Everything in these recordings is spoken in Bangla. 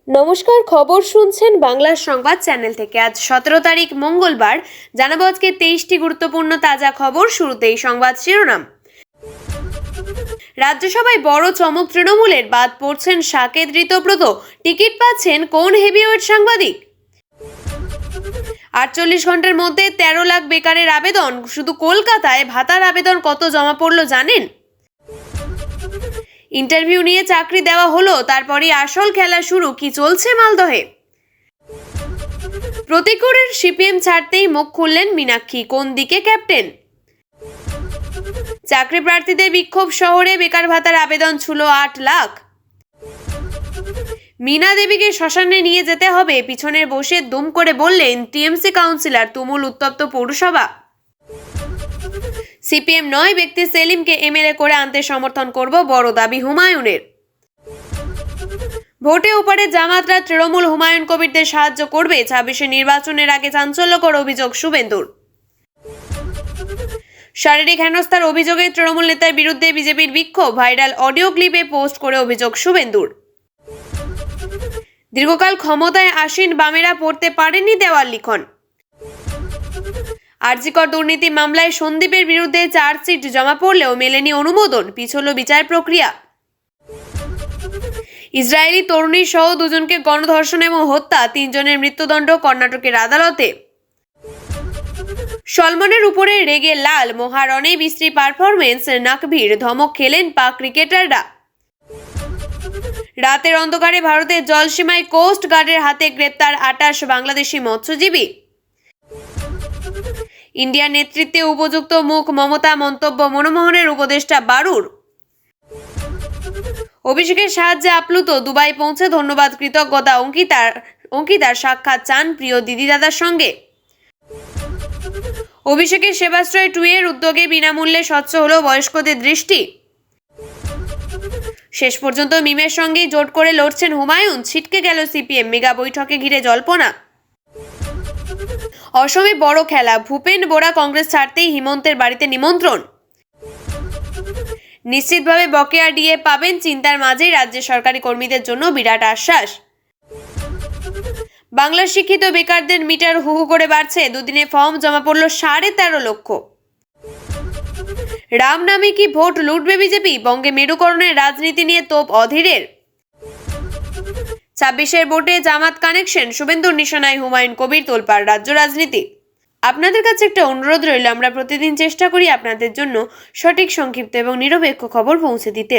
নমস্কার, খবর শুনছেন বাংলার সংবাদ চ্যানেল থেকে। আজ 17 তারিখ মঙ্গলবার। জানাবো আজকে 23টি গুরুত্বপূর্ণ তাজা খবর। শুরুতেই সংবাদ শিরোনাম। রাজ্যসভায় বড় চমক তৃণমূলের, বাদ পড়ছেন সাকেত ঋতব্রত, টিকিট পাচ্ছেন কোন হেভিওয়েট সাংবাদিক। 48 ঘন্টার মধ্যে 13 লাখ বেকারের আবেদন। শুধু কলকাতায় ভাতার আবেদন কত জমা পড়লো জানেন? ইন্টারভিউ নিয়ে চাকরি দেওয়া হলো, তারপরে আসল খেলা শুরু। কি চলছে মালদহে? প্রতিকূলের সিপিএম ছাড়তেই মুখ খুললেন মীনাক্ষী, কোন দিকে ক্যাপ্টেন? চাকরি প্রার্থীদের বিক্ষোভ, শহরে বেকার ভাতার আবেদন ছিল 8 লাখ। মীনা দেবীকে শ্মশানে নিয়ে যেতে হবে, পিছনে বসে দুম করে বললেন টিএমসি কাউন্সিলর। তুমুল উত্তপ্ত পৌরসভা। সিপিএম নয়, ব্যক্তি সেলিমকে এমএলএ করে আনতে সমর্থন করব, বড় দাবি হুমায়ুনের। ভোটে ওপারে জামাতরা তৃণমূল হুমায়ুন কবিরদের সাহায্য করবে। 26 নির্বাচনের আগে চাঞ্চল্যকর অভিযোগ শুভেন্দুর। শারীরিক হেনস্থার অভিযোগে তৃণমূল নেতার বিরুদ্ধে বিজেপির বিক্ষোভ, ভাইরাল অডিও ক্লিপে পোস্ট করে অভিযোগ শুভেন্দুর। দীর্ঘকাল ক্ষমতায় আসীন বামেরা পড়তে পারেনি দেওয়াল লিখন। আরজিকর দুর্নীতি মামলায় সন্দীপের বিরুদ্ধে চার্জশিট জমা পড়লেও মেলেনি অনুমোদন, পিছল বিচার প্রক্রিয়া। ইসরায়েলি তরুণী সহ 2 জনকে গণধর্ষণ এবং হত্যা, 3 জনের মৃত্যুদণ্ড কর্ণাটকের আদালতে। সলমনের উপরে রেগে লাল, মহারণে বিশ্রী পারফরমেন্স নাকভির, ধমক খেলেন পাক ক্রিকেটাররা। রাতের অন্ধকারে ভারতের জলসীমায় কোস্ট গার্ডের হাতে গ্রেপ্তার 28 বাংলাদেশি মৎস্যজীবী। ইন্ডিয়ার নেতৃত্বে উপযুক্ত মুখ মমতা, মন্তব্য মনমোহনের উপদেষ্টা বারুর। অভিষেকের সাহায্যে আপ্লুত, দুবাই পৌঁছে ধন্যবাদ কৃতজ্ঞতা অঙ্কিতার সাক্ষাৎ চান প্রিয় দিদি দাদার সঙ্গে। অভিষেকের সেবাশ্রয় 2 এর উদ্যোগে বিনামূল্যে স্বচ্ছ হলো বয়স্কদের দৃষ্টি। শেষ পর্যন্ত মিমের সঙ্গেই জোট করে লড়ছেন হুমায়ুন, ছিটকে গেল সিপিএম, মেগা বৈঠকে ঘিরে জল্পনা। অসমে বড় খেলা, ভূপেন বোরা কংগ্রেস ছাড়তেই হিমন্তের বাড়িতে নিমন্ত্রণ। নিশ্চিতভাবে বকেয়া ডিএ পাবেন, চিন্তার মাঝেই রাজ্যের সরকারি কর্মীদের জন্য বিরাট আশ্বাস। বাংলার শিক্ষিত বেকারদের মিটার হু হু করে বাড়ছে, দুদিনে ফর্ম জমা পড়ল 13.5 লক্ষ। রাম নামে কি ভোট লুটবে বিজেপি? বঙ্গে মেরুকরণের রাজনীতি নিয়ে তোপ অধীরের। 26 ভোটে জামাত কানেকশন, শুভেন্দুর নিশানায় হুমায়ুন কবির, তোলপাড় রাজ্য রাজনীতি। আপনাদের কাছে একটা অনুরোধ রইল, আমরা প্রতিদিন চেষ্টা করি আপনাদের জন্য সঠিক, সংক্ষিপ্ত এবং নিরপেক্ষ খবর পৌঁছে দিতে।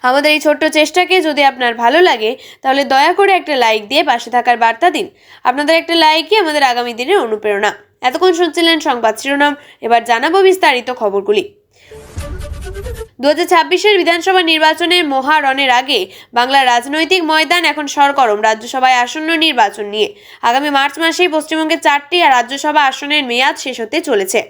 আমাদের এই ছোট্ট চেষ্টাকে যদি আপনার ভালো লাগে তাহলে দয়া করে একটা লাইক দিয়ে পাশে থাকার বার্তা দিন। আপনাদের একটা লাইকই আমাদের আগামী দিনের অনুপ্রেরণা। এতক্ষণ শুনছিলেন সংবাদ শিরোনাম, এবার জানাবো বিস্তারিত খবরগুলি। 2026 বিধানসভা নির্বাচনের মহারণের আগে বাংলার রাজনৈতিক ময়দান এখন সরগরম রাজ্যসভায় আসন্ন নির্বাচন নিয়ে। আগামী মার্চ মাসেই পশ্চিমবঙ্গে 4টি রাজ্যসভা আসনের মেয়াদ শেষ হতে চলেছে।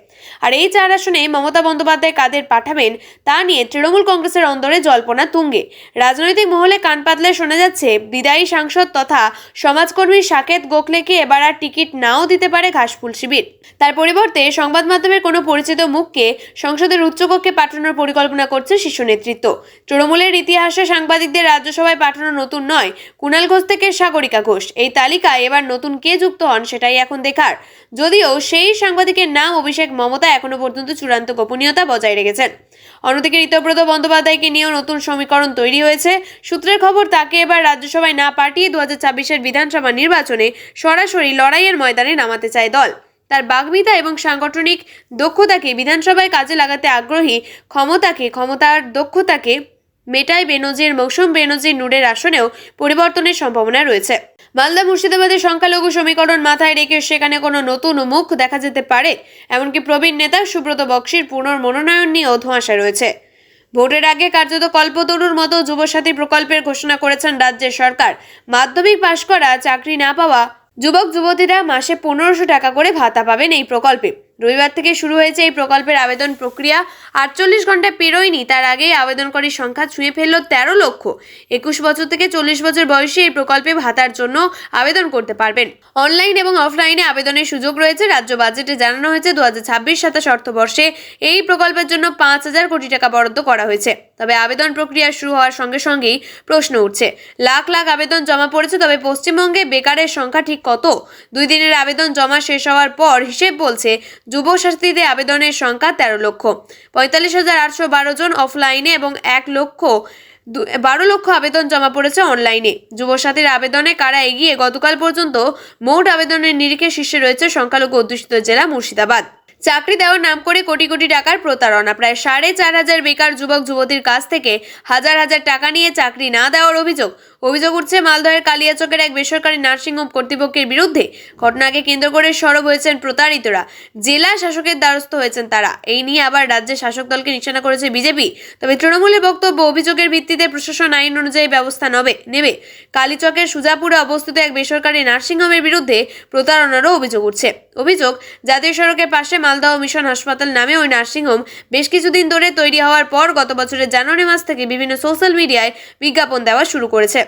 আর এই 4 আসনে মমতা বন্দ্যোপাধ্যায় কাদের পাঠাবেন তা নিয়ে তৃণমূল কংগ্রেসের অন্দরে জল্পনা তুঙ্গে। রাজনৈতিক মহলে কান পাতলে শোনা যাচ্ছে বিদায়ী সাংসদ তথা সমাজকর্মী সাকেত গোখলেকে এবার আর টিকিট নাও দিতে পারে ঘাসফুল শিবির। তার পরিবর্তে সংবাদ মাধ্যমের কোনো পরিচিত মুখকে সংসদের উচ্চকক্ষে পাঠানোর পরিকল্পনা করছে শীর্ষ নেতৃত্ব। তৃণমূলের ইতিহাসে সাংবাদিকদের রাজ্যসভায় পাঠানো নতুন নয়। কুণাল ঘোষ থেকে সাগরিকা ঘোষ, এই তালিকায় এবার নতুন কে যুক্ত হন সেটাই এখন দেখার। যদিও সেই সাংবাদিকের নাম অভিষেক মমতা এখনো পর্যন্ত চূড়ান্ত গোপনীয়তা বজায় রেখেছেন। অন্যদিকে ঋতব্রত বন্দ্যোপাধ্যায়কে নিয়েও নতুন সমীকরণ তৈরি হয়েছে। সূত্রের খবর, তাকে এবার রাজ্যসভায় না পাঠিয়ে 2026 বিধানসভা নির্বাচনে সরাসরি লড়াইয়ের ময়দানে নামাতে চায় দল। তার বাগ্মিতা এবং সাংগঠনিক দক্ষতাকে বিধানসভায় কাজে লাগাতে আগ্রহী। ক্ষমতার দক্ষতাকে মেটায় বেনজির, মৌসুম বেনজির নূরের আসনেও পরিবর্তনের সম্ভাবনা রয়েছে। মালদা মুর্শিদাবাদের সংখ্যালঘু সমীকরণ মাথায় রেখে সেখানে কোনো নতুন মুখ দেখা যেতে পারে। এমনকি প্রবীণ নেতা সুব্রত বক্সির পুনর্মনোনয়ন নিয়েও ধোঁয়াশা রয়েছে। ভোটের আগে কার্যত কল্পতরুর মতো যুবসাথী প্রকল্পের ঘোষণা করেছেন রাজ্যের সরকার। মাধ্যমিক পাশ করা, চাকরি না পাওয়া যুবক যুবতীরা মাসে 1500 টাকা করে ভাতা পাবেন এই প্রকল্পে। রবিবার থেকে শুরু হয়েছে এই প্রকল্পের আবেদন প্রক্রিয়া। 48 ঘন্টা পেরোয়নি তার আগেই আবেদনকারীর সংখ্যা ছুঁয়ে ফেলল 13 লক্ষ। 21 বছর থেকে 40 বছর বয়সী এই প্রকল্পে ভাতার জন্য আবেদন করতে পারবেন। অনলাইন এবং অফলাইনে আবেদনের সুযোগ রয়েছে। রাজ্য বাজেটে জানানো হয়েছে 2026-27 অর্থবর্ষে এই প্রকল্পের জন্য 5,000 কোটি টাকা বরাদ্দ করা হয়েছে। তবে আবেদন প্রক্রিয়া শুরু হওয়ার সঙ্গে সঙ্গেই প্রশ্ন উঠছে, লাখ লাখ আবেদন জমা পড়েছে, তবে পশ্চিমবঙ্গে বেকারের সংখ্যা ঠিক কত? 2 দিনের আবেদন জমা শেষ হওয়ার পর হিসেব বলছে যুবসাথীদের আবেদনের সংখ্যা 13 লক্ষ। 45,812 জন অফলাইনে এবং 12 লক্ষ আবেদন জমা পড়েছে অনলাইনে। যুবসাথীর আবেদনে কারা এগিয়ে? গতকাল পর্যন্ত মোট আবেদনের নিরিখে শীর্ষে রয়েছে সংখ্যালঘু অধ্যুষিত জেলা মুর্শিদাবাদ। চাকরি দেওয়ার নাম করে কোটি কোটি টাকার প্রতারণা। প্রায় 4,500 বেকার যুবক যুবতীর কাছ থেকে হাজার হাজার টাকা নিয়ে চাকরি না দেওয়ার অভিযোগ উঠছে মালদহের কালিয়াচকের এক বেসরকারি নার্সিংহোম কর্তৃপক্ষের বিরুদ্ধে। ঘটনাকে কেন্দ্র করে সরব হয়েছেন প্রতারিতরা। জেলা শাসকের দ্বারস্থ হয়েছেন তারা। এই নিয়ে আবার রাজ্যের শাসক দলকে নিশানা করেছে বিজেপি। তবে তৃণমূলের বক্তব্য, অভিযোগের ভিত্তিতে প্রশাসন আইন অনুযায়ী ব্যবস্থা নেবে। কালীচকের সুজাপুরে অবস্থিত এক বেসরকারি নার্সিংহোমের বিরুদ্ধে প্রতারণারও অভিযোগ উঠছে। অভিযোগ, জাতীয় সড়কের পাশে মালদহ মিশন হাসপাতাল নামে ওই নার্সিংহোম বেশ কিছুদিন ধরে তৈরি হওয়ার পর গত বছরের জানুয়ারি মাস থেকে বিভিন্ন সোশ্যাল মিডিয়ায় বিজ্ঞাপন দেওয়া শুরু করেছে।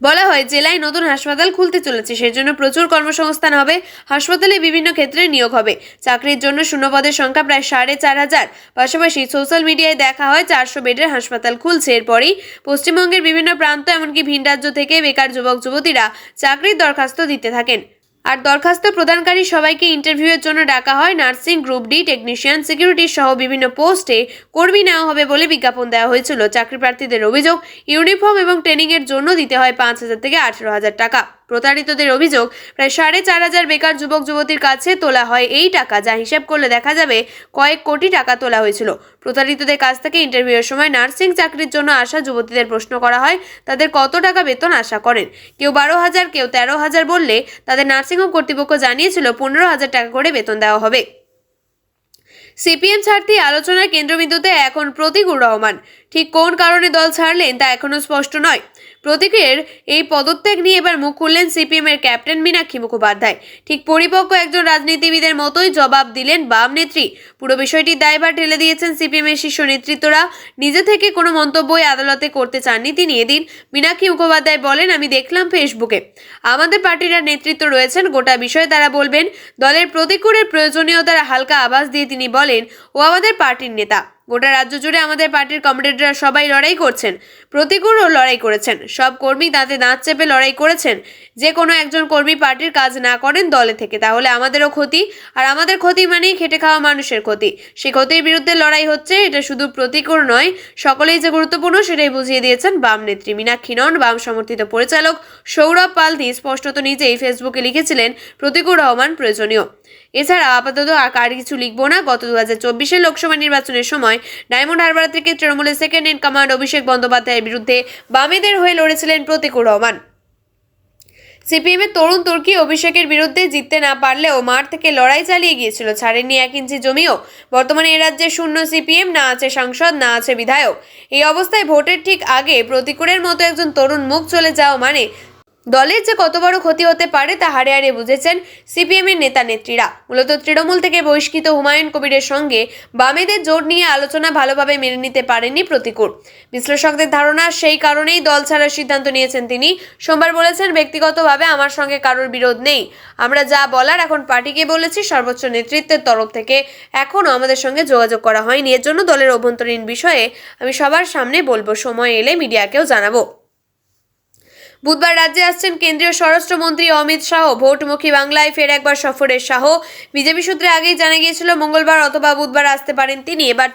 বলা হয় জেলায় নতুন হাসপাতাল খুলতে চলেছে, সেজন্য প্রচুর কর্মসংস্থান হবে। হাসপাতালে বিভিন্ন ক্ষেত্রে নিয়োগ হবে। চাকরির জন্য শূন্যপদের সংখ্যা প্রায় 4,500। পাশাপাশি সোশ্যাল মিডিয়ায় দেখা হয় 400 বেডের হাসপাতাল খুলছে। এরপরই পশ্চিমবঙ্গের বিভিন্ন প্রান্ত, এমনকি ভিন রাজ্য থেকে বেকার যুবক যুবতীরা চাকরির দরখাস্ত দিতে থাকেন। আর দরখাস্ত প্রদানকারী সবাইকে ইন্টারভিউয়ের জন্য ডাকা হয়। Nursing, group D, technician, security সহ বিভিন্ন পোস্টে কর্মী নেওয়া হবে বলে বিজ্ঞাপন দেওয়া হয়েছিল। চাকরি প্রার্থীদের অভিযোগ, ইউনিফর্ম এবং ট্রেনিংয়ের জন্য দিতে হয় 5,000 থেকে 18,000 টাকা। প্রতারিতদের অভিযোগ, প্রায় 4,500 বেকার যুবক যুবতীর কাছে তোলা হয় এই টাকা, যা হিসাব করলে দেখা যাবে কয়েক কোটি টাকা তোলা হয়েছিল। প্রতারিতদের কাছ থেকে ইন্টারভিউয়ের সময় নার্সিং চাকরির জন্য আসা যুবতীদের প্রশ্ন করা হয় তাদের কত টাকা বেতন আশা করেন। কেউ 12,000, কেউ 13,000 বললে তাদের নার্সিংহোম কর্তৃপক্ষ জানিয়েছিল 15,000 টাকা করে বেতন দেওয়া হবে। সিপিএম ছাড়তে আলোচনার কেন্দ্রবিন্দুতে এখন প্রতীকুর রহমান। ঠিক কোন কারণে দল ছাড়লেন তা এখনো স্পষ্ট নয়। প্রতীকের এই পদত্যাগ নিয়ে এবার মুখ খুললেন সিপিএম এর ক্যাপ্টেন মীনাক্ষী মুখোপাধ্যায়। ঠিক পরিপক্ক একজন রাজনীতিবিদের মতোই জবাব দিলেন বাম নেত্রী। পুরো বিষয়টির দায়ভার ঠেলে দিয়েছেন সিপিএম এর শীর্ষ নেতৃত্বরা। নিজে থেকে কোনো মন্তব্যই আদালতে করতে চাননি তিনি। এদিন মীনাক্ষী মুখোপাধ্যায় বলেন, আমি দেখলাম ফেসবুকে আমাদের পার্টির নেতৃত্ব রয়েছেন, গোটা বিষয়ে তারা বলবেন। দলের প্রতীকুরের প্রয়োজনীয়তার হালকা আভাস দিয়ে তিনি বলেন, ও আমাদের পার্টির নেতা। গোটা রাজ্য জুড়ে আমাদের পার্টির কমরেডরা সবাই লড়াই করছেন, প্রতীকুরও লড়াই করেছেন, সব কর্মী দাঁতে দাঁত চেপে লড়াই করেছেন। যে কোনো একজন কর্মী পার্টির কাজ না করেন দলে থেকে, তাহলে আমাদেরও ক্ষতি, আর আমাদের ক্ষতি মানেই খেটে খাওয়া মানুষের ক্ষতি। সেই ক্ষতির বিরুদ্ধে লড়াই হচ্ছে। এটা শুধু প্রতীকুর নয়, সকলেই যে গুরুত্বপূর্ণ সেটাই বুঝিয়ে দিয়েছেন বাম নেত্রী। মীনাক্ষী নন, বাম সমর্থিত পরিচালক সৌরভ পালদি স্পষ্টত নিজেই ফেসবুকে লিখেছিলেন প্রতীকুর রহমান প্রয়োজনীয়। এছাড়া আপাতত আর কিছু লিখব না। গত 2024 লোকসভা নির্বাচনের সময় ডায়মন্ড হারবার থেকে তৃণমূলের সেকেন্ড ইন কমান্ড অভিষেক বন্দ্যোপাধ্যায়ের বিরুদ্ধে বামেদের হয়ে লড়েছিলেন প্রতীকুর রহমান। সিপিএম এর তরুণ তুর্কি অভিষেকের বিরুদ্ধে জিততে না পারলেও মাঠ থেকে লড়াই চালিয়ে গিয়েছিল, ছাড়েননি 1 ইঞ্চি জমিও। বর্তমানে এ রাজ্যে শূন্য সিপিএম, না আছে সাংসদ, না আছে বিধায়ক। এই অবস্থায় ভোটের ঠিক আগে প্রতীকুরের মতো একজন তরুণ মুখ চলে যাওয়া মানে দলের যে কত বড় ক্ষতি হতে পারে তা হাড়ে হাড়ে বুঝেছেন সিপিএম এর নেতা নেত্রীরা। মূলত তৃণমূল থেকে বহিষ্কৃত হুমায়ুন কবিরের সঙ্গে বামেদের জোট নিয়ে আলোচনা ভালোভাবে মেনে নিতে পারেননি প্রতীকুর। বিশ্লেষকদের ধারণা সেই কারণেই দল ছাড়ার সিদ্ধান্ত নিয়েছেন তিনি। সোমবার বলেছেন, ব্যক্তিগতভাবে আমার সঙ্গে কারোর বিরোধ নেই, আমরা যা বলার এখন পার্টিকে বলেছি। সর্বোচ্চ নেতৃত্বের তরফ থেকে এখনও আমাদের সঙ্গে যোগাযোগ করা হয়নি। এর জন্য দলের অভ্যন্তরীণ বিষয়ে আমি সবার সামনে বলবো, সময় এলে মিডিয়াকেও জানাবো। বুধবার রাজ্যে আসছেন কেন্দ্রীয় স্বরাষ্ট্রমন্ত্রী অমিত শাহ। ভোটমুখী বাংলায় ফের একবার সফরের শাহ। বিজেপি সূত্রে আগেই জানা গিয়েছিল মঙ্গলবার অথবা বুধবার আসতে পারেন তিনি। এবার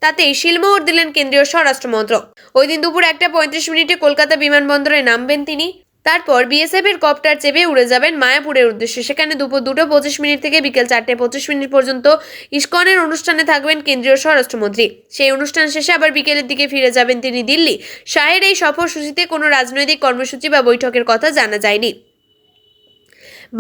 তাতেই শিলমোহর দিলেন কেন্দ্রীয় স্বরাষ্ট্রমন্ত্রক। ওই দিন দুপুর 1:35 কলকাতা বিমানবন্দরে নামবেন তিনি। তারপর বিএসএফ এর কপ্টার চেপে উড়ে যাবেন মায়াপুরের উদ্দেশ্যে। সেখানে দুপুর 2:25 থেকে বিকেল 4:25 পর্যন্ত ইসকনের অনুষ্ঠানে থাকবেন কেন্দ্রীয় স্বরাষ্ট্রমন্ত্রী। সেই অনুষ্ঠান শেষে আবার বিকেলের দিকে ফিরে যাবেন তিনি দিল্লি। শাহের এই সফরসূচিতে কোনো রাজনৈতিক কর্মসূচি বা বৈঠকের কথা জানা যায়নি।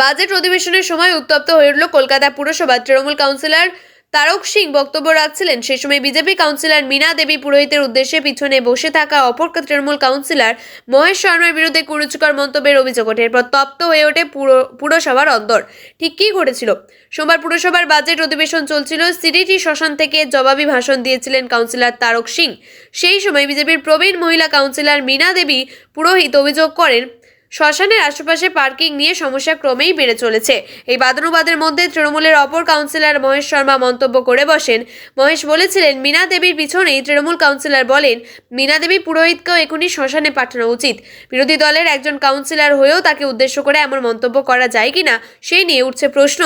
বাজেট অধিবেশনের সময় উত্তপ্ত হয়ে উঠল কলকাতা পুরসভা। তৃণমূল কাউন্সিলর তারক সিং বক্তব্য রাখছিলেন। সেই সময় বিজেপি কাউন্সিলর মীনা দেবী পুরোহিতের উদ্দেশ্যে পিছনে বসে থাকা অপর তৃণমূল কাউন্সিলর মহেশ শর্মার বিরুদ্ধে কুরুচিকর মন্তব্যের অভিযোগ ওঠে। এরপর তপ্ত হয়ে ওঠে পুরসভার অন্দর। ঠিক কী ঘটেছিল? সোমবার পুরসভার বাজেট অধিবেশন চলছিল। সিডিটি শ্মশান থেকে জবাবি ভাষণ দিয়েছিলেন কাউন্সিলর তারক সিং। সেই সময় বিজেপির প্রবীণ মহিলা কাউন্সিলর মীনা দেবী পুরোহিত অভিযোগ করেন, শ্মশানের আশেপাশে পার্কিং নিয়ে সমস্যা ক্রমেই বেড়ে চলেছে। এই বাদানুবাদের মধ্যে তৃণমূলের অপর কাউন্সিলর মহেশ শর্মা মন্তব্য করে বসেন। মহেশ বলেছিলেন, মীনা দেবীর পিছনেই তৃণমূল কাউন্সিলর বলেন, মীনা দেবী পুরোহিতকেও এখনই শ্মশানে পাঠানো উচিত। বিরোধী দলের একজন কাউন্সিলর হয়েও তাকে উদ্দেশ্য করে এমন মন্তব্য করা যায় কিনা সেই নিয়ে উঠছে প্রশ্ন।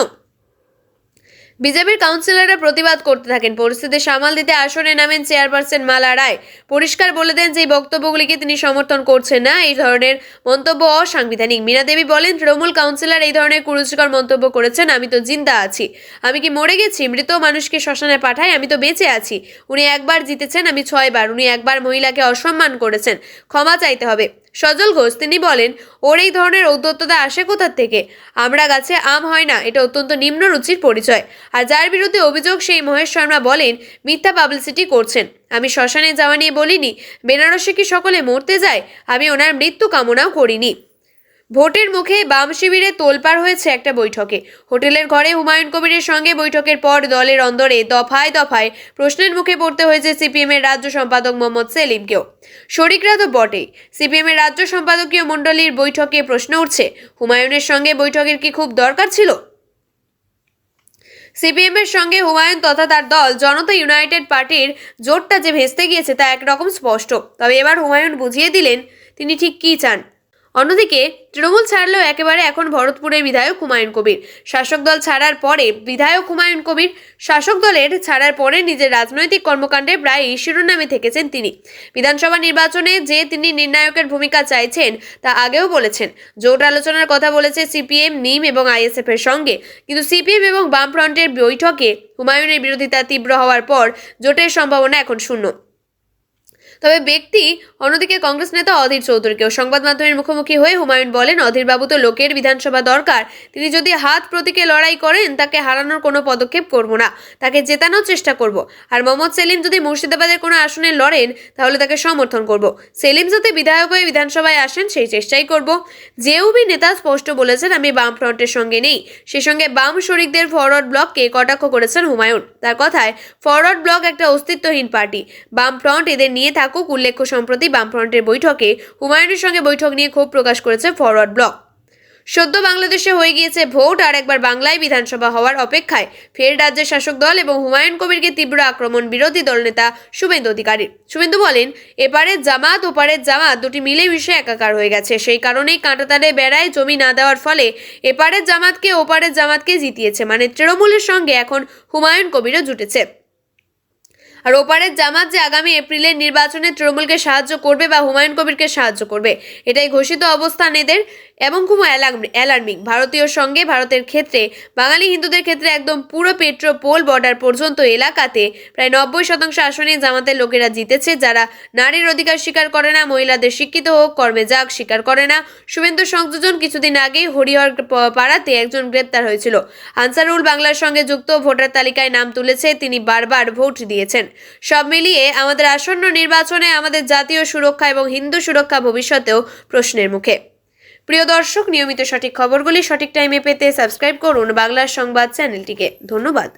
বিজেপির কাউন্সিলররা প্রতিবাদ করতে থাকেন। পরিস্থিতি সামাল দিতে আসনে নামেন চেয়ারপারসন মালা রায়। পরিষ্কার বলে দেন যে এই বক্তব্যগুলিকে তিনি সমর্থন করছেন না। এই ধরনের মন্তব্য অসাংবিধানিক। মীনা দেবী বলেন, তৃণমূল কাউন্সিলর এই ধরনের কুরুচিকর মন্তব্য করেছেন। আমি তো জিন্দা আছি, আমি কি মরে গেছি? মৃত মানুষকে শ্মশানে পাঠাই, আমি তো বেঁচে আছি। উনি একবার জিতেছেন, আমি 6 বার। উনি একবার মহিলাকে অসম্মান করেছেন, ক্ষমা চাইতে হবে। সজল ঘোষ তিনি বলেন, ওর এই ধরনের ঔদ্ধত্যতা আসে কোথা থেকে? আমরা গাছে আম হয় না, এটা অত্যন্ত নিম্ন রুচির পরিচয়। আর যার বিরুদ্ধে অভিযোগ সেই মহেশ শর্মা বলেন, মিথ্যা পাবলিসিটি করছেন। আমি শ্মশানে যাওয়া নিয়ে বলিনি। বেনারসে কি সকলে মরতে যায়? আমি ওনার মৃত্যু কামনাও করিনি। ভোটের মুখে বাম শিবিরে তোলপাড় হয়েছে একটা বৈঠকে। হোটেলের ঘরে হুমায়ুন কবিরের সঙ্গে বৈঠকের পর দলের অন্দরে দফায় দফায় প্রশ্নের মুখে পড়তে হয়েছে সিপিএমের রাজ্য সম্পাদক মোহাম্মদ সেলিমকেও। শরিকরা তো বটেই। সিপিএমের রাজ্য সম্পাদকীয় মণ্ডলীর বৈঠকে প্রশ্ন উঠছে, হুমায়ুনের সঙ্গে বৈঠকের কি খুব দরকার ছিল? সিপিএমের সঙ্গে হুমায়ুন তথা তার দল জনতা ইউনাইটেড পার্টির জোটটা যে ভেস্তে গিয়েছে তা একরকম স্পষ্ট। তবে এবার হুমায়ুন বুঝিয়ে দিলেন তিনি ঠিক কী চান। অন্যদিকে তৃণমূল ছাড়লেও একেবারে এখন ভরতপুরের বিধায়ক হুমায়ুন কবির। শাসক দল ছাড়ার পরে বিধায়ক হুমায়ুন কবির শাসক দলের ছাড়ার পরে নিজের রাজনৈতিক কর্মকাণ্ডে প্রায় শিরোনামে থেকেছেন তিনি। বিধানসভা নির্বাচনে যে তিনি নির্ণায়কের ভূমিকা চাইছেন তা আগেও বলেছেন। জোট আলোচনার কথা বলেছে সিপিএম, নিম এবং আইএসএফ এর সঙ্গে। কিন্তু সিপিএম এবং বামফ্রন্টের বৈঠকে হুমায়ুনের বিরোধিতা তীব্র হওয়ার পর জোটের সম্ভাবনা এখন শূন্য। তবে ব্যক্তি অন্যদিকে কংগ্রেস নেতা অধীর চৌধুরীকেও সংবাদ মাধ্যমের মুখোমুখি হয়ে হুমায়ুন বলেন, অধীরবাবু তো লোকের বিধানসভা দরকার। তিনি যদি হাত প্রতীকে লড়াই করেন তাকে হারানোর কোনো পদক্ষেপ করব না, তাকে জেতানোর চেষ্টা করব। আর মোহাম্মদ সেলিম যদি মুর্শিদাবাদের কোনো আসনে লড়েন তাহলে তাকে সমর্থন করব। সেলিম যাতে বিধায়ক হয়ে বিধানসভায় আসেন সেই চেষ্টাই করব। জেউবি নেতা স্পষ্ট বলেছেন, আমি বামফ্রন্টের সঙ্গে নেই। সে সঙ্গে বাম শরিকদের ফরওয়ার্ড ব্লককে কটাক্ষ করেছেন হুমায়ুন। তার কথায় ফরওয়ার্ড ব্লক একটা অস্তিত্বহীন পার্টি। বামফ্রন্ট এদের নিয়ে উল্লেখ্য, সম্প্রতি বামফ্রন্টের বৈঠকে হুমায়ুনের সঙ্গে বৈঠক নিয়ে ক্ষোভ প্রকাশ করেছে ফরওয়ার্ড ব্লক। সদ্য বাংলাদেশে হয়ে গিয়েছে ভোট, আর একবার বাংলায় বিধানসভা হওয়ার অপেক্ষায় ফের রাজ্যের শাসক দল এবং হুমায়ুন কবিরকে তীব্র আক্রমণ বিরোধী দলনেতা শুভেন্দু অধিকারী। শুভেন্দু বলেন, এপারের জামাত ওপারের জামাত দুটি মিলে মিশে একাকার হয়ে গেছে। সেই কারণেই কাঁটাতারে বেড়ায় জমি না দেওয়ার ফলে এপারের জামাতকে ওপারের জামাতকে জিতিয়েছে। মানে তৃণমূলের সঙ্গে এখন হুমায়ুন কবিরও জুটেছে। আর ওপারের জামাত যে আগামী এপ্রিলের নির্বাচনে তৃণমূলকে সাহায্য করবে বা হুমায়ুন কবিরকে সাহায্য করবে, এটাই ঘোষিত অবস্থান এদের এবং খুব অ্যালার্মিং। ভারতীয় সঙ্গে ভারতের ক্ষেত্রে বাঙালি হিন্দুদের ক্ষেত্রে একদম পুরো পেট্রোপোল বর্ডার পর্যন্ত এলাকাতে প্রায় 90% আসনে জামাতের লোকেরা জিতেছে, যারা নারীর অধিকার স্বীকার করে না, মহিলাদের শিক্ষিত হোক, কর্মে যাক স্বীকার করে না। শুভেন্দুর সংযোজন কিছুদিন আগেই হরিহর পাড়াতে একজন গ্রেপ্তার হয়েছিল। আনসারুল বাংলার সঙ্গে যুক্ত ভোটার তালিকায় নাম তুলেছে, তিনি বারবার ভোট দিয়েছেন। সব মিলিয়ে আমাদের আসন্ন নির্বাচনে আমাদের জাতীয় সুরক্ষা এবং হিন্দু সুরক্ষা ভবিষ্যতেও প্রশ্নের মুখে। প্রিয় দর্শক, নিয়মিত সঠিক খবরগুলি সঠিক টাইমে পেতে সাবস্ক্রাইব করুন বাংলার সংবাদ চ্যানেলটিকে। ধন্যবাদ।